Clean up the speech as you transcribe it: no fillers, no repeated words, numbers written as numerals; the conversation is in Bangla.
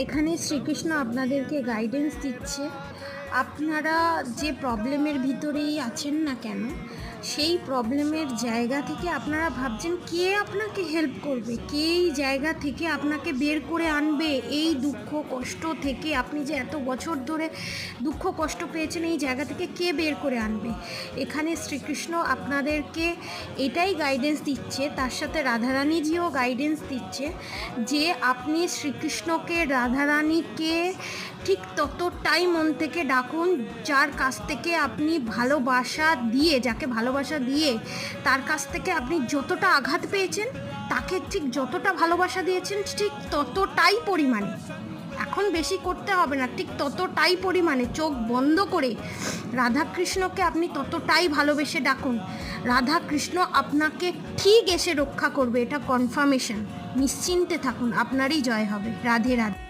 এখানে শ্রীকৃষ্ণ আপনাদেরকে গাইডেন্স দিচ্ছে। আপনারা যে প্রবলেমের ভিতরেই আছেন না কেন, সেই প্রবলেমের জায়গা থেকে আপনারা ভাবছেন কে আপনাকে হেল্প করবে, কে এই জায়গা থেকে আপনাকে বের করে আনবে, এই দুঃখ কষ্ট থেকে। আপনি যে এত বছর ধরে দুঃখ কষ্ট পেয়েছেন, এই জায়গা থেকে কে বের করে আনবে। এখানে শ্রীকৃষ্ণ আপনাদেরকে এটাই গাইডেন্স দিচ্ছে, তার সাথে রাধারানীজিও গাইডেন্স দিচ্ছে যে আপনি শ্রীকৃষ্ণকে, রাধারানীকে ঠিক ততটাই মন থেকে ডাকুন যার কাছ থেকে আপনি ভালোবাসা দিয়ে, যাকে ভালোবাসা দিয়ে তার কাছ থেকে আপনি যতটা আঘাত পেয়েছেন, তাকে ঠিক যতটা ভালোবাসা দিয়েছেন ঠিক ততটাই পরিমাণে। এখন বেশি করতে হবে না, ঠিক ততটাই পরিমাণে চোখ বন্ধ করে রাধাকৃষ্ণকে আপনি ততটাই ভালোবেসে ডাকুন। রাধাকৃষ্ণ আপনাকে ঠিক এসে রক্ষা করবে, এটা কনফার্মেশন। নিশ্চিন্তে থাকুন, আপনারই জয় হবে। রাধে রাধে।